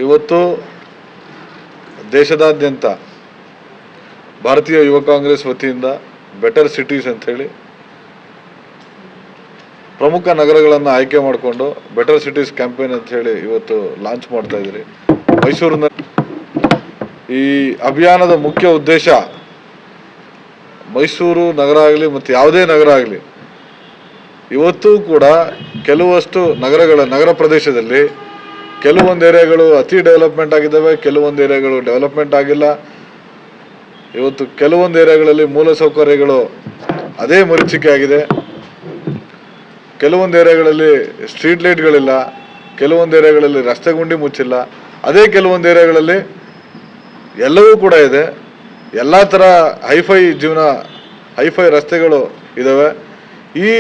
ಇವತ್ತು ದೇಶದಾದ್ಯಂತ ಭಾರತೀಯ ಯುವ ಕಾಂಗ್ರೆಸ್ ವತಿಯಿಂದ ಬೆಟರ್ ಸಿಟೀಸ್ ಅಂತ ಹೇಳಿ ಪ್ರಮುಖ ನಗರಗಳನ್ನು ಆಯ್ಕೆ ಮಾಡಿಕೊಂಡು ಬೆಟರ್ ಸಿಟೀಸ್ ಕ್ಯಾಂಪೇನ್ ಅಂತ ಹೇಳಿ ಇವತ್ತು ಲಾಂಚ್ ಮಾಡ್ತಾ ಇದ್ದೀರಿ. ಮೈಸೂರಿನ ಈ ಅಭಿಯಾನದ ಮುಖ್ಯ ಉದ್ದೇಶ ಮೈಸೂರು ನಗರ ಆಗಲಿ ಮತ್ತು ಯಾವುದೇ ನಗರ ಆಗಲಿ ಇವತ್ತು ಕೂಡ ಕೆಲವಷ್ಟು ನಗರ ಪ್ರದೇಶದಲ್ಲಿ ಕೆಲವೊಂದು ಏರಿಯಾಗಳು ಅತಿ ಡೆವಲಪ್ಮೆಂಟ್ ಆಗಿದ್ದಾವೆ, ಕೆಲವೊಂದು ಏರಿಯಾಗಳು ಡೆವಲಪ್ಮೆಂಟ್ ಆಗಿಲ್ಲ. ಇವತ್ತು ಕೆಲವೊಂದು ಏರಿಯಾಗಳಲ್ಲಿ ಮೂಲಸೌಕರ್ಯಗಳು ಅದೇ ಮರೀಚಿಕೆ ಆಗಿದೆ. ಕೆಲವೊಂದು ಏರಿಯಾಗಳಲ್ಲಿ ಸ್ಟ್ರೀಟ್ ಲೈಟ್ಗಳಿಲ್ಲ, ಕೆಲವೊಂದು ಏರಿಯಾಗಳಲ್ಲಿ ರಸ್ತೆ ಗುಂಡಿ ಮುಚ್ಚಿಲ್ಲ, ಅದೇ ಕೆಲವೊಂದು ಏರಿಯಾಗಳಲ್ಲಿ ಎಲ್ಲವೂ ಕೂಡ ಇದೆ. ಎಲ್ಲ ಥರ ಹೈಫೈ ಜೀವನ, ಹೈಫೈ ರಸ್ತೆಗಳು ಇದ್ದಾವೆ. ಈ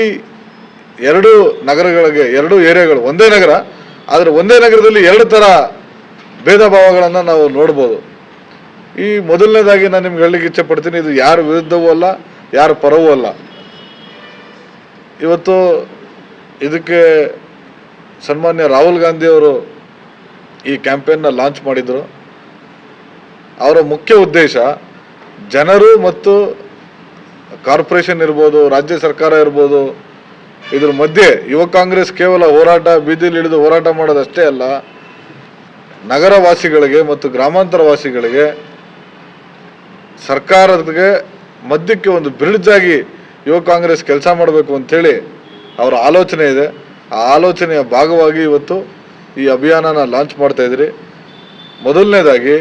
ಎರಡು ನಗರಗಳಿಗೆ, ಎರಡು ಏರಿಯಾಗಳು ಒಂದೇ ನಗರ, ಆದರೆ ಒಂದೇ ನಗರದಲ್ಲಿ ಎರಡು ಥರ ಭೇದ ಭಾವಗಳನ್ನು ನಾವು ನೋಡ್ಬೋದು. ಈ ಮೊದಲನೇದಾಗಿ ನಾನು ನಿಮ್ಗೆ ಹೇಳಲಿಕ್ಕೆ ಇಚ್ಛೆ ಪಡ್ತೀನಿ, ಇದು ಯಾರ ವಿರುದ್ಧವೂ ಅಲ್ಲ, ಯಾರ ಪರವೂ ಅಲ್ಲ. ಇವತ್ತು ಇದಕ್ಕೆ ಸನ್ಮಾನ್ಯ ರಾಹುಲ್ ಗಾಂಧಿ ಅವರು ಈ ಕ್ಯಾಂಪೇನ್ನ ಲಾಂಚ್ ಮಾಡಿದರು. ಅವರ ಮುಖ್ಯ ಉದ್ದೇಶ ಜನರು ಮತ್ತು ಕಾರ್ಪೊರೇಷನ್ ಇರ್ಬೋದು, ರಾಜ್ಯ ಸರ್ಕಾರ ಇರ್ಬೋದು, ಇದ್ರ ಮಧ್ಯೆ ಯುವ ಕಾಂಗ್ರೆಸ್ ಕೇವಲ ಹೋರಾಟ, ಬೀದಿಲಿ ಇಳಿದು ಹೋರಾಟ ಮಾಡೋದಷ್ಟೇ ಅಲ್ಲ, ನಗರವಾಸಿಗಳಿಗೆ ಮತ್ತು ಗ್ರಾಮಾಂತರ ವಾಸಿಗಳಿಗೆ ಸರ್ಕಾರಕ್ಕೆ ಮಧ್ಯಕ್ಕೆ ಒಂದು ಬ್ರಿಡ್ಜ್ ಆಗಿ ಯುವ ಕಾಂಗ್ರೆಸ್ ಕೆಲಸ ಮಾಡಬೇಕು ಅಂಥೇಳಿ ಅವರ ಆಲೋಚನೆ ಇದೆ. ಆ ಆಲೋಚನೆಯ ಭಾಗವಾಗಿ ಇವತ್ತು ಈ ಅಭಿಯಾನನ ಲಾಂಚ್ ಮಾಡ್ತಾ ಇದ್ದೀರಿ. ಮೊದಲನೇದಾಗಿ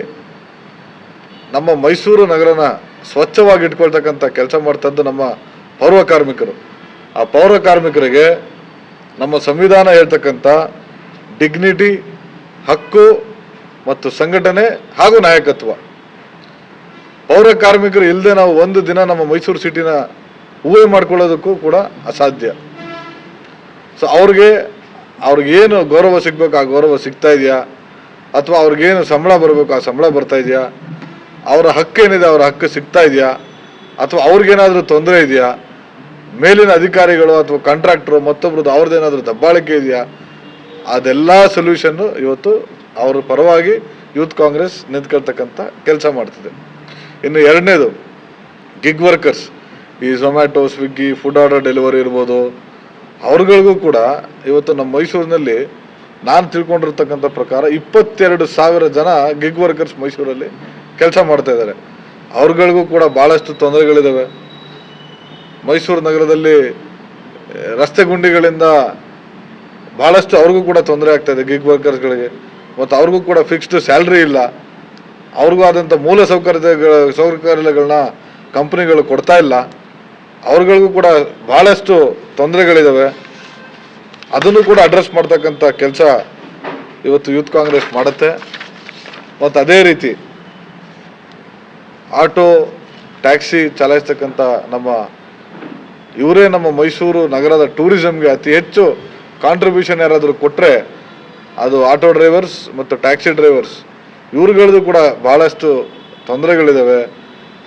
ನಮ್ಮ ಮೈಸೂರು ನಗರನ ಸ್ವಚ್ಛವಾಗಿ ಇಟ್ಕೊಳ್ತಕ್ಕಂಥ ಕೆಲಸ ಮಾಡ್ತದ್ದು ನಮ್ಮ ಪೌರ ಕಾರ್ಮಿಕರು. ಆ ಪೌರ ಕಾರ್ಮಿಕರಿಗೆ ನಮ್ಮ ಸಂವಿಧಾನ ಹೇಳ್ತಕ್ಕಂಥ ಡಿಗ್ನಿಟಿ, ಹಕ್ಕು ಮತ್ತು ಸಂಘಟನೆ ಹಾಗೂ ನಾಯಕತ್ವ. ಪೌರ ಕಾರ್ಮಿಕರು ಇಲ್ಲದೆ ನಾವು ಒಂದು ದಿನ ನಮ್ಮ ಮೈಸೂರು ಸಿಟಿನ ಊಹೆ ಮಾಡ್ಕೊಳ್ಳೋದಕ್ಕೂ ಕೂಡ ಅಸಾಧ್ಯ. ಸೊ ಅವ್ರಿಗೇನು ಗೌರವ ಸಿಗ್ಬೇಕು ಆ ಗೌರವ ಸಿಗ್ತಾ ಇದೆಯಾ, ಅಥವಾ ಅವ್ರಿಗೇನು ಸಂಬಳ ಬರಬೇಕು ಆ ಸಂಬಳ ಬರ್ತಾ ಇದೆಯಾ, ಅವರ ಹಕ್ಕೇನಿದೆ ಅವರ ಹಕ್ಕು ಸಿಗ್ತಾ ಇದೆಯಾ, ಅಥವಾ ಅವ್ರಿಗೇನಾದರೂ ತೊಂದರೆ ಇದೆಯಾ, ಮೇಲಿನ ಅಧಿಕಾರಿಗಳು ಅಥವಾ ಕಾಂಟ್ರಾಕ್ಟ್ರು ಮತ್ತೊಬ್ರದ್ದು ಅವ್ರದ್ದೇನಾದರೂ ದಬ್ಬಾಳಿಕೆ ಇದೆಯಾ, ಅದೆಲ್ಲ ಸೊಲ್ಯೂಷನ್ನು ಇವತ್ತು ಅವರ ಪರವಾಗಿ ಯೂತ್ ಕಾಂಗ್ರೆಸ್ ನಿಂತ್ಕೊಳ್ತಕ್ಕಂಥ ಕೆಲಸ ಮಾಡ್ತಿದೆ. ಇನ್ನು ಎರಡನೇದು ಗಿಗ್ ವರ್ಕರ್ಸ್, ಈ Zomato, Swiggy, food order delivery ಇರ್ಬೋದು, ಅವ್ರಗಳಿಗೂ ಕೂಡ ಇವತ್ತು ನಮ್ಮ ಮೈಸೂರಿನಲ್ಲಿ ನಾನು ತಿಳ್ಕೊಂಡಿರ್ತಕ್ಕಂಥ ಪ್ರಕಾರ 22,000 ಜನ ಗಿಗ್ ವರ್ಕರ್ಸ್ ಮೈಸೂರಲ್ಲಿ ಕೆಲಸ ಮಾಡ್ತಾ ಇದ್ದಾರೆ. ಅವ್ರಗಳಿಗೂ ಕೂಡ ಭಾಳಷ್ಟು ತೊಂದರೆಗಳಿದ್ದಾವೆ. ಮೈಸೂರು ನಗರದಲ್ಲಿ ರಸ್ತೆ ಗುಂಡಿಗಳಿಂದ ಭಾಳಷ್ಟು ಅವ್ರಿಗೂ ಕೂಡ ತೊಂದರೆ ಆಗ್ತಾ ಇದೆ ಗಿಗ್ ವರ್ಕರ್ಸ್ಗಳಿಗೆ. ಮತ್ತು ಅವ್ರಿಗೂ ಕೂಡ ಫಿಕ್ಸ್ಡ್ ಸ್ಯಾಲ್ರಿ ಇಲ್ಲ, ಅವ್ರಿಗೂ ಆದಂಥ ಮೂಲ ಸೌಕರ್ಯಗಳನ್ನ ಕಂಪ್ನಿಗಳು ಕೊಡ್ತಾ ಇಲ್ಲ. ಅವ್ರಗಳಿಗೂ ಕೂಡ ಭಾಳಷ್ಟು ತೊಂದರೆಗಳಿದ್ದಾವೆ. ಅದನ್ನು ಕೂಡ ಅಡ್ರೆಸ್ ಮಾಡ್ತಕ್ಕಂಥ ಕೆಲಸ ಇವತ್ತು ಯೂತ್ ಕಾಂಗ್ರೆಸ್ ಮಾಡುತ್ತೆ. ಮತ್ತು ಅದೇ ರೀತಿ ಆಟೋ, ಟ್ಯಾಕ್ಸಿ ಚಲಾಯಿಸ್ತಕ್ಕಂಥ ಇವರೇ ನಮ್ಮ ಮೈಸೂರು ನಗರದ ಟೂರಿಸಮ್ಗೆ ಅತಿ ಹೆಚ್ಚು ಕಾಂಟ್ರಿಬ್ಯೂಷನ್ ಯಾರಾದರೂ ಕೊಟ್ಟರೆ ಅದು ಆಟೋ ಡ್ರೈವರ್ಸ್ ಮತ್ತು ಟ್ಯಾಕ್ಸಿ ಡ್ರೈವರ್ಸ್. ಇವ್ರುಗಳದ್ದು ಕೂಡ ಭಾಳಷ್ಟು ತೊಂದರೆಗಳಿದ್ದಾವೆ.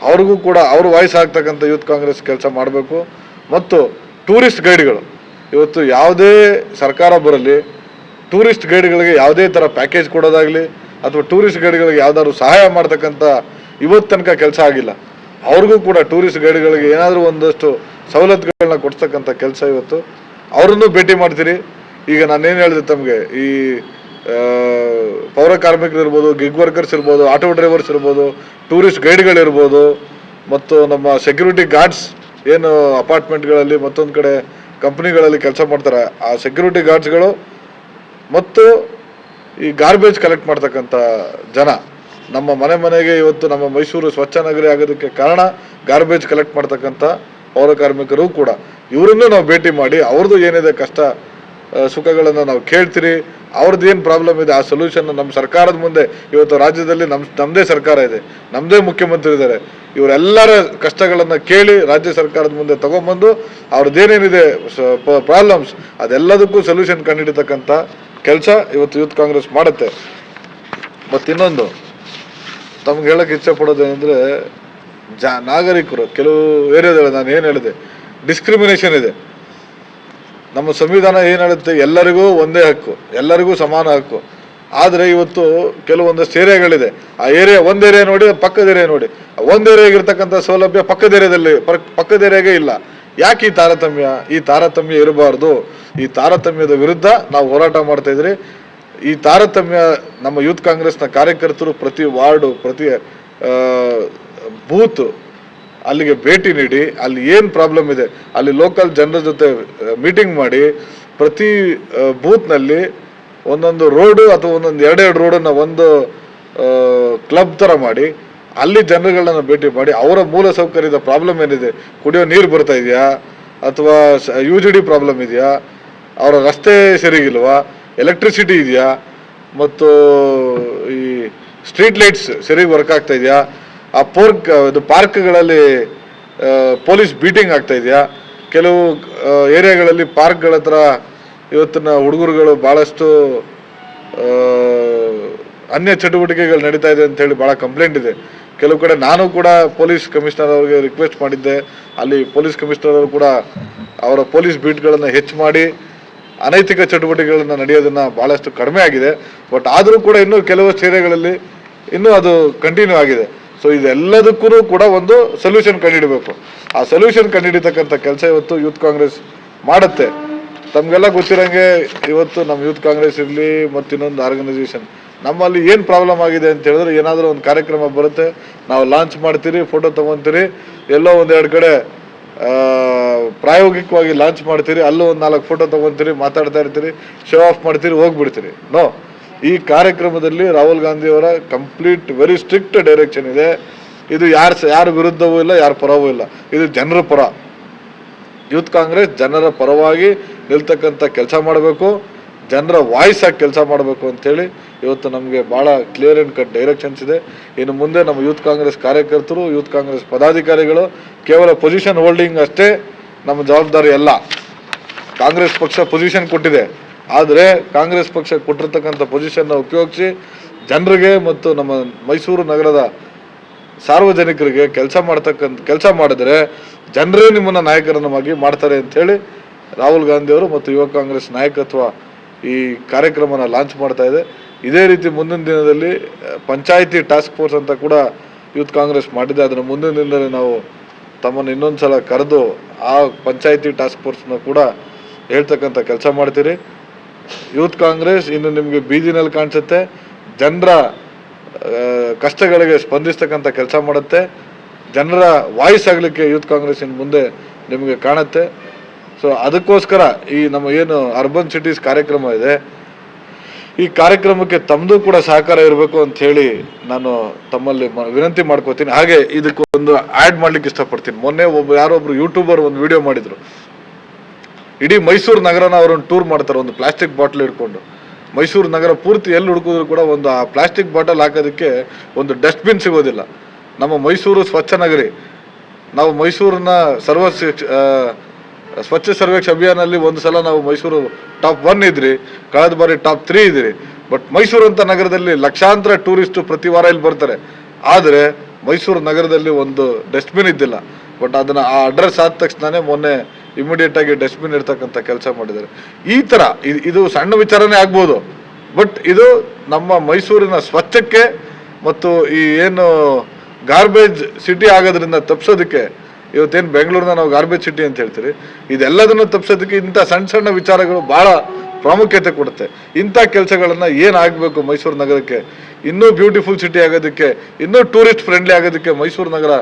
ಅವ್ರಿಗೂ ಕೂಡ ಅವ್ರ ವಾಯ್ಸ್ ಆಗ್ತಕ್ಕಂಥ ಯೂತ್ ಕಾಂಗ್ರೆಸ್ ಕೆಲಸ ಮಾಡಬೇಕು. ಮತ್ತು ಟೂರಿಸ್ಟ್ ಗೈಡ್ಗಳು, ಇವತ್ತು ಯಾವುದೇ ಸರ್ಕಾರ ಬರಲಿ, ಟೂರಿಸ್ಟ್ ಗೈಡ್ಗಳಿಗೆ ಯಾವುದೇ ಥರ ಪ್ಯಾಕೇಜ್ ಕೊಡೋದಾಗಲಿ ಅಥವಾ ಟೂರಿಸ್ಟ್ ಗೈಡ್ಗಳಿಗೆ ಯಾವ್ದಾದ್ರು ಸಹಾಯ ಮಾಡ್ತಕ್ಕಂಥ ಇವತ್ತು ತನಕ ಕೆಲಸ ಆಗಿಲ್ಲ. ಅವ್ರಿಗೂ ಕೂಡ ಟೂರಿಸ್ಟ್ ಗೈಡ್ಗಳಿಗೆ ಏನಾದರೂ ಒಂದಷ್ಟು ಸವಲತ್ತುಗಳನ್ನ ಕೊಡ್ತಕ್ಕಂಥ ಕೆಲಸ ಇವತ್ತು ಅವರನ್ನು ಭೇಟಿ ಮಾಡ್ತೀರಿ. ಈಗ ನಾನೇನು ಹೇಳಿದೆ ತಮಗೆ, ಈ ಪೌರ ಕಾರ್ಮಿಕರು ಇರ್ಬೋದು, ಗಿಗ್ ವರ್ಕರ್ಸ್ ಇರ್ಬೋದು, ಆಟೋ ಡ್ರೈವರ್ಸ್ ಇರ್ಬೋದು, ಟೂರಿಸ್ಟ್ ಗೈಡ್ಗಳಿರ್ಬೋದು, ಮತ್ತು ನಮ್ಮ ಸೆಕ್ಯೂರಿಟಿ ಗಾರ್ಡ್ಸ್ ಏನು ಅಪಾರ್ಟ್ಮೆಂಟ್ಗಳಲ್ಲಿ ಮತ್ತೊಂದು ಕಡೆ ಕಂಪ್ನಿಗಳಲ್ಲಿ ಕೆಲಸ ಮಾಡ್ತಾರೆ, ಆ ಸೆಕ್ಯೂರಿಟಿ ಗಾರ್ಡ್ಸ್ಗಳು ಮತ್ತು ಈ ಗಾರ್ಬೇಜ್ ಕಲೆಕ್ಟ್ ಮಾಡ್ತಕ್ಕಂಥ ಜನ, ನಮ್ಮ ಮನೆಗೆ ಇವತ್ತು ನಮ್ಮ ಮೈಸೂರು ಸ್ವಚ್ಛ ನಗರಿ ಆಗೋದಕ್ಕೆ ಕಾರಣ ಗಾರ್ಬೇಜ್ ಕಲೆಕ್ಟ್ ಮಾಡ್ತಕ್ಕಂಥ ಪೌರ ಕಾರ್ಮಿಕರು ಕೂಡ. ಇವರನ್ನು ನಾವು ಭೇಟಿ ಮಾಡಿ ಅವ್ರದ್ದು ಏನಿದೆ ಕಷ್ಟ ಸುಖಗಳನ್ನು ನಾವು ಕೇಳ್ತೀರಿ. ಅವ್ರದ್ದು ಏನು ಪ್ರಾಬ್ಲಮ್ ಇದೆ ಆ ಸೊಲ್ಯೂಷನ್ ನಮ್ಮ ಸರ್ಕಾರದ ಮುಂದೆ, ಇವತ್ತು ರಾಜ್ಯದಲ್ಲಿ ನಮ್ಮದೇ ಸರ್ಕಾರ ಇದೆ, ನಮ್ಮದೇ ಮುಖ್ಯಮಂತ್ರಿ ಇದ್ದಾರೆ, ಇವರೆಲ್ಲರ ಕಷ್ಟಗಳನ್ನು ಕೇಳಿ ರಾಜ್ಯ ಸರ್ಕಾರದ ಮುಂದೆ ತಗೊಂಬಂದು ಅವ್ರದ್ದೇನೇನಿದೆ ಪ್ರಾಬ್ಲಮ್ಸ್ ಅದೆಲ್ಲದಕ್ಕೂ ಸೊಲ್ಯೂಷನ್ ಕಂಡುಹಿಡಿತಕ್ಕಂಥ ಕೆಲಸ ಇವತ್ತು ಯೂತ್ ಕಾಂಗ್ರೆಸ್ ಮಾಡುತ್ತೆ. ಮತ್ತು ಇನ್ನೊಂದು ತಮ್ಗೆ ಹೇಳಕ್ಕೆ ಇಚ್ಛೆ ಪಡೋದೇನೆಂದರೆ, ನಾಗರಿಕರು ಕೆಲವು ಏರಿಯಾದಲ್ಲಿ ನಾನು ಏನು ಹೇಳಿದೆ, ಡಿಸ್ಕ್ರಿಮಿನೇಷನ್ ಇದೆ. ನಮ್ಮ ಸಂವಿಧಾನ ಏನು ಹೇಳುತ್ತೆ, ಎಲ್ಲರಿಗೂ ಒಂದೇ ಹಕ್ಕು, ಎಲ್ಲರಿಗೂ ಸಮಾನ ಹಕ್ಕು. ಆದರೆ ಇವತ್ತು ಕೆಲವೊಂದಷ್ಟು ಏರಿಯಾಗಳಿದೆ, ಆ ಏರಿಯಾ ಒಂದು ಏರಿಯಾ ನೋಡಿ, ಪಕ್ಕದ ಏರಿಯಾ ನೋಡಿ, ಒಂದು ಏರಿಯಾಗಿರ್ತಕ್ಕಂಥ ಸೌಲಭ್ಯ ಪಕ್ಕದ ಏರಿಯಾಗೆ ಇಲ್ಲ. ಯಾಕೆ ಈ ತಾರತಮ್ಯ? ಈ ತಾರತಮ್ಯ ಇರಬಾರ್ದು. ಈ ತಾರತಮ್ಯದ ವಿರುದ್ಧ ನಾವು ಹೋರಾಟ ಮಾಡ್ತಾ ಇದ್ರಿ. ಈ ತಾರತಮ್ಯ ನಮ್ಮ ಯೂತ್ ಕಾಂಗ್ರೆಸ್ನ ಕಾರ್ಯಕರ್ತರು ಪ್ರತಿ ವಾರ್ಡು, ಪ್ರತಿ ಬೂತ್ ಅಲ್ಲಿಗೆ ಭೇಟಿ ನೀಡಿ ಅಲ್ಲಿ ಏನು ಪ್ರಾಬ್ಲಮ್ ಇದೆ ಅಲ್ಲಿ ಲೋಕಲ್ ಜನರ ಜೊತೆ ಮೀಟಿಂಗ್ ಮಾಡಿ ಪ್ರತಿ ಬೂತ್ನಲ್ಲಿ ಒಂದೊಂದು ರೋಡು ಅಥವಾ ಒಂದೊಂದು ಎರಡೆರಡು ರೋಡನ್ನು ಒಂದು ಕ್ಲಬ್ ಥರ ಮಾಡಿ ಅಲ್ಲಿ ಜನರುಗಳನ್ನ ಭೇಟಿ ಮಾಡಿ ಅವರ ಮೂಲ ಸೌಕರ್ಯದ ಪ್ರಾಬ್ಲಮ್ ಏನಿದೆ, ಕುಡಿಯೋ ನೀರು ಬರ್ತಾ ಇದೆಯಾ ಅಥವಾ UGD ಪ್ರಾಬ್ಲಮ್ ಇದೆಯಾ, ಅವರ ರಸ್ತೆ ಸರಿಗಿಲ್ವಾ, ಎಲೆಕ್ಟ್ರಿಸಿಟಿ ಇದೆಯಾ, ಮತ್ತು ಈ ಸ್ಟ್ರೀಟ್ ಲೈಟ್ಸ್ ಸರಿಯಾಗಿ ವರ್ಕ್ ಆಗ್ತಾ ಇದೆಯಾ, ಆ ಪಾರ್ಕ್ಗಳಲ್ಲಿ ಪೊಲೀಸ್ ಬೀಟಿಂಗ್ ಆಗ್ತಾ ಇದೆಯಾ, ಕೆಲವು ಏರಿಯಾಗಳಲ್ಲಿ ಪಾರ್ಕ್ಗಳ ಹತ್ರ ಇವತ್ತಿನ ಹುಡುಗರುಗಳು ಭಾಳಷ್ಟು ಅನ್ಯ ಚಟುವಟಿಕೆಗಳು ನಡೀತಾ ಇದೆ ಅಂತ ಹೇಳಿ ಭಾಳ ಕಂಪ್ಲೇಂಟ್ ಇದೆ. ಕೆಲವು ಕಡೆ ನಾನು ಕೂಡ ಪೊಲೀಸ್ ಕಮಿಷನರ್ ಅವರಿಗೆ ರಿಕ್ವೆಸ್ಟ್ ಮಾಡಿದ್ದೆ. ಅಲ್ಲಿ ಪೊಲೀಸ್ ಕಮಿಷನರ್ ಅವರು ಕೂಡ ಅವರ ಪೊಲೀಸ್ ಬೀಟ್ಗಳನ್ನು ಹೆಚ್ಚು ಮಾಡಿ ಅನೈತಿಕ ಚಟುವಟಿಕೆಗಳನ್ನು ನಡೆಯೋದನ್ನು ಭಾಳಷ್ಟು ಕಡಿಮೆ ಆಗಿದೆ. ಬಟ್ ಆದರೂ ಕೂಡ ಇನ್ನೂ ಕೆಲವಷ್ಟು ಏರಿಯಾಗಳಲ್ಲಿ ಇನ್ನೂ ಅದು ಕಂಟಿನ್ಯೂ ಆಗಿದೆ. ಸೊ ಇದೆಲ್ಲದಕ್ಕೂ ಕೂಡ ಒಂದು ಸೊಲ್ಯೂಷನ್ ಕಂಡುಹಿಡಬೇಕು. ಆ ಸೊಲ್ಯೂಷನ್ ಕಂಡುಹಿಡಿತಕ್ಕಂಥ ಕೆಲಸ ಇವತ್ತು ಯೂತ್ ಕಾಂಗ್ರೆಸ್ ಮಾಡುತ್ತೆ. ತಮಗೆಲ್ಲ ಗೊತ್ತಿರೋಂಗೆ ಇವತ್ತು ನಮ್ಮ ಯೂತ್ ಕಾಂಗ್ರೆಸ್ ಇರಲಿ ಮತ್ತು ಇನ್ನೊಂದು ಆರ್ಗನೈಸೇಷನ್ ನಮ್ಮಲ್ಲಿ ಏನು ಪ್ರಾಬ್ಲಮ್ ಆಗಿದೆ ಅಂತ ಹೇಳಿದ್ರೆ, ಏನಾದರೂ ಒಂದು ಕಾರ್ಯಕ್ರಮ ಬರುತ್ತೆ, ನಾವು ಲಾಂಚ್ ಮಾಡ್ತೀರಿ, ಫೋಟೋ ತೊಗೊತೀರಿ, ಎಲ್ಲೋ ಒಂದೆರಡು ಕಡೆ ಪ್ರಾಯೋಗಿಕವಾಗಿ ಲಾಂಚ್ ಮಾಡ್ತೀರಿ, ಅಲ್ಲೂ ಒಂದು 4 ಫೋಟೋ ತೊಗೊತೀರಿ, ಮಾತಾಡ್ತಾ ಇರ್ತೀರಿ, ಶೋ ಆಫ್ ಮಾಡ್ತೀರಿ, ಹೋಗ್ಬಿಡ್ತೀರಿ. ನೋ, ಈ ಕಾರ್ಯಕ್ರಮದಲ್ಲಿ ರಾಹುಲ್ ಗಾಂಧಿಯವರ ಕಂಪ್ಲೀಟ್ ವೆರಿ ಸ್ಟ್ರಿಕ್ಟ್ ಡೈರೆಕ್ಷನ್ ಇದೆ. ಇದು ಯಾರ ವಿರುದ್ಧವೂ ಇಲ್ಲ, ಯಾರ ಪರವೂ ಇಲ್ಲ, ಇದು ಜನರ ಪರ. ಯೂತ್ ಕಾಂಗ್ರೆಸ್ ಜನರ ಪರವಾಗಿ ನಿಲ್ತಕ್ಕಂಥ ಕೆಲಸ ಮಾಡಬೇಕು, ಜನರ ವಾಯ್ಸ್ ಆಗಿ ಕೆಲಸ ಮಾಡಬೇಕು ಅಂತೇಳಿ ಇವತ್ತು ನಮಗೆ ಭಾಳ ಕ್ಲಿಯರ್ ಆ್ಯಂಡ್ ಕಟ್ ಡೈರೆಕ್ಷನ್ಸ್ ಇದೆ. ಇನ್ನು ಮುಂದೆ ನಮ್ಮ ಯೂತ್ ಕಾಂಗ್ರೆಸ್ ಕಾರ್ಯಕರ್ತರು, ಯೂತ್ ಕಾಂಗ್ರೆಸ್ ಪದಾಧಿಕಾರಿಗಳು ಕೇವಲ ಪೊಸಿಷನ್ ಹೋಲ್ಡಿಂಗ್ ಅಷ್ಟೇ ನಮ್ಮ ಜವಾಬ್ದಾರಿ ಅಲ್ಲ. ಕಾಂಗ್ರೆಸ್ ಪಕ್ಷ ಪೊಸಿಷನ್ ಕೊಟ್ಟಿದೆ, ಆದರೆ ಕಾಂಗ್ರೆಸ್ ಪಕ್ಷ ಕೊಟ್ಟಿರ್ತಕ್ಕಂಥ ಪೊಸಿಷನ್ನ ಉಪಯೋಗಿಸಿ ಜನರಿಗೆ ಮತ್ತು ನಮ್ಮ ಮೈಸೂರು ನಗರದ ಸಾರ್ವಜನಿಕರಿಗೆ ಕೆಲಸ ಮಾಡಿದ್ರೆ ಜನರೇ ನಿಮ್ಮನ್ನು ನಾಯಕರನ್ನಾಗಿ ಮಾಡ್ತಾರೆ ಅಂಥೇಳಿ ರಾಹುಲ್ ಗಾಂಧಿಯವರು ಮತ್ತು ಯುವ ಕಾಂಗ್ರೆಸ್ ನಾಯಕತ್ವ ಈ ಕಾರ್ಯಕ್ರಮನ ಲಾಂಚ್ ಮಾಡ್ತಾ ಇದೆ. ಇದೇ ರೀತಿ ಮುಂದಿನ ದಿನದಲ್ಲಿ ಪಂಚಾಯಿತಿ ಟಾಸ್ಕ್ ಫೋರ್ಸ್ ಅಂತ ಕೂಡ ಯೂತ್ ಕಾಂಗ್ರೆಸ್ ಮಾಡಿದೆ. ಅದನ್ನು ಮುಂದಿನ ದಿನದಲ್ಲಿ ನಾವು ತಮ್ಮನ್ನು ಇನ್ನೊಂದು ಸಲ ಕರೆದು ಆ ಪಂಚಾಯಿತಿ ಟಾಸ್ಕ್ ಫೋರ್ಸ್ನ ಕೂಡ ಹೇಳ್ತಕ್ಕಂಥ ಕೆಲಸ ಮಾಡ್ತೀರಿ. ಯೂತ್ ಕಾಂಗ್ರೆಸ್ ಇನ್ನು ನಿಮಗೆ ಬೀದಿನಲ್ಲಿ ಕಾಣಿಸುತ್ತೆ, ಜನರ ಕಷ್ಟಗಳಿಗೆ ಸ್ಪಂದಿಸ್ತಕ್ಕಂಥ ಕೆಲಸ ಮಾಡುತ್ತೆ, ಜನರ ವಾಯ್ಸ್ ಆಗಲಿಕ್ಕೆ ಯೂತ್ ಕಾಂಗ್ರೆಸ್ ಇನ್ನು ಮುಂದೆ ನಿಮಗೆ ಕಾಣುತ್ತೆ. ಸೊ ಅದಕ್ಕೋಸ್ಕರ ಈ ನಮ್ಮ ಏನು ಅರ್ಬನ್ ಸಿಟೀಸ್ ಕಾರ್ಯಕ್ರಮ ಇದೆ, ಈ ಕಾರ್ಯಕ್ರಮಕ್ಕೆ ತಮ್ಮದು ಕೂಡ ಸಹಕಾರ ಇರಬೇಕು ಅಂತ ಹೇಳಿ ನಾನು ತಮ್ಮಲ್ಲಿ ವಿನಂತಿ ಮಾಡ್ಕೋತೀನಿ. ಹಾಗೆ ಇದಕ್ಕೊಂದು ಆ್ಯಡ್ ಮಾಡ್ಲಿಕ್ಕೆ ಇಷ್ಟಪಡ್ತೀನಿ. ಮೊನ್ನೆ ಯಾರೊಬ್ರು ಯೂಟ್ಯೂಬರ್ ಒಂದು ವಿಡಿಯೋ ಮಾಡಿದ್ರು, ಇಡೀ ಮೈಸೂರು ನಗರನ ಅವರೊಂದು ಟೂರ್ ಮಾಡ್ತಾರೆ, ಒಂದು ಪ್ಲಾಸ್ಟಿಕ್ ಬಾಟ್ಲ್ ಹಿಡ್ಕೊಂಡು. ಮೈಸೂರು ನಗರ ಪೂರ್ತಿ ಎಲ್ಲಿ ಹುಡುಕಿದ್ರು ಕೂಡ ಒಂದು ಆ ಪ್ಲಾಸ್ಟಿಕ್ ಬಾಟಲ್ ಹಾಕೋದಕ್ಕೆ ಒಂದು ಡಸ್ಟ್ಬಿನ್ ಸಿಗೋದಿಲ್ಲ. ನಮ್ಮ ಮೈಸೂರು ಸ್ವಚ್ಛ ನಗರಿ, ನಾವು ಮೈಸೂರನ್ನ ಸ್ವಚ್ಛ ಸರ್ವೇಕ್ಷ ಅಭಿಯಾನಲ್ಲಿ ಒಂದು ಸಲ ನಾವು ಮೈಸೂರು ಟಾಪ್ 1 ಇದ್ರಿ, ಕಳೆದ ಬಾರಿ ಟಾಪ್ 3 ಇದ್ರಿ. ಬಟ್ ಮೈಸೂರು ಅಂತ ನಗರದಲ್ಲಿ ಲಕ್ಷಾಂತರ ಟೂರಿಸ್ಟು ಪ್ರತಿ ವಾರ ಇಲ್ಲಿ ಬರ್ತಾರೆ, ಆದರೆ ಮೈಸೂರು ನಗರದಲ್ಲಿ ಒಂದು ಡಸ್ಟ್ಬಿನ್ ಇದ್ದಿಲ್ಲ. ಬಟ್ ಅದನ್ನು ಆ ಅಡ್ರೆಸ್ ಆದ ತಕ್ಷಣನೇ ಮೊನ್ನೆ ಇಮಿಡಿಯೇಟ್ ಆಗಿ ಡಸ್ಟ್ಬಿನ್ ಇರ್ತಕ್ಕಂಥ ಕೆಲಸ ಮಾಡಿದ್ದಾರೆ. ಈ ಥರ ಇದು ಸಣ್ಣ ವಿಚಾರನೇ ಆಗ್ಬೋದು, ಬಟ್ ಇದು ನಮ್ಮ ಮೈಸೂರಿನ ಸ್ವಚ್ಛಕ್ಕೆ ಮತ್ತು ಈ ಏನು ಗಾರ್ಬೇಜ್ ಸಿಟಿ ಆಗೋದ್ರಿಂದ ತಪ್ಪಿಸೋದಕ್ಕೆ, ಇವತ್ತೇನು ಬೆಂಗಳೂರನ್ನ ನಾವು ಗಾರ್ಬೇಜ್ ಸಿಟಿ ಅಂತ ಹೇಳ್ತೀರಿ, ಇದೆಲ್ಲದನ್ನು ತಪ್ಪಿಸೋದಕ್ಕೆ ಇಂಥ ಸಣ್ಣ ಸಣ್ಣ ವಿಚಾರಗಳು ಭಾಳ ಪ್ರಾಮುಖ್ಯತೆ ಕೊಡುತ್ತೆ. ಇಂಥ ಕೆಲಸಗಳನ್ನು ಏನಾಗಬೇಕು ಮೈಸೂರು ನಗರಕ್ಕೆ ಇನ್ನೂ ಬ್ಯೂಟಿಫುಲ್ ಸಿಟಿ ಆಗೋದಕ್ಕೆ, ಇನ್ನೂ ಟೂರಿಸ್ಟ್ ಫ್ರೆಂಡ್ಲಿ ಆಗೋದಕ್ಕೆ, ಮೈಸೂರು ನಗರ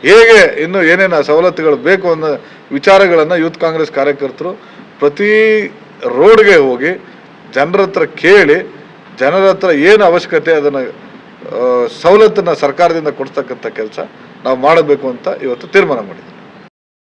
ಹೇಗೆ ಇನ್ನೂ ಏನೇನು ಸವಲತ್ತುಗಳು ಬೇಕು ಅನ್ನೋ ವಿಚಾರಗಳನ್ನು ಯೂತ್ ಕಾಂಗ್ರೆಸ್ ಕಾರ್ಯಕರ್ತರು ಪ್ರತಿ ರೋಡ್ಗೆ ಹೋಗಿ ಜನರ ಹತ್ರ ಕೇಳಿ, ಜನರ ಹತ್ರ ಏನು ಅವಶ್ಯಕತೆ ಅದನ್ನು ಸವಲತ್ತನ್ನು ಸರ್ಕಾರದಿಂದ ಕೊಡ್ತಕ್ಕಂಥ ಕೆಲಸ ನಾವು ಮಾಡಬೇಕು ಅಂತ ಇವತ್ತು ತೀರ್ಮಾನ ಮಾಡಿದ್ದೀವಿ.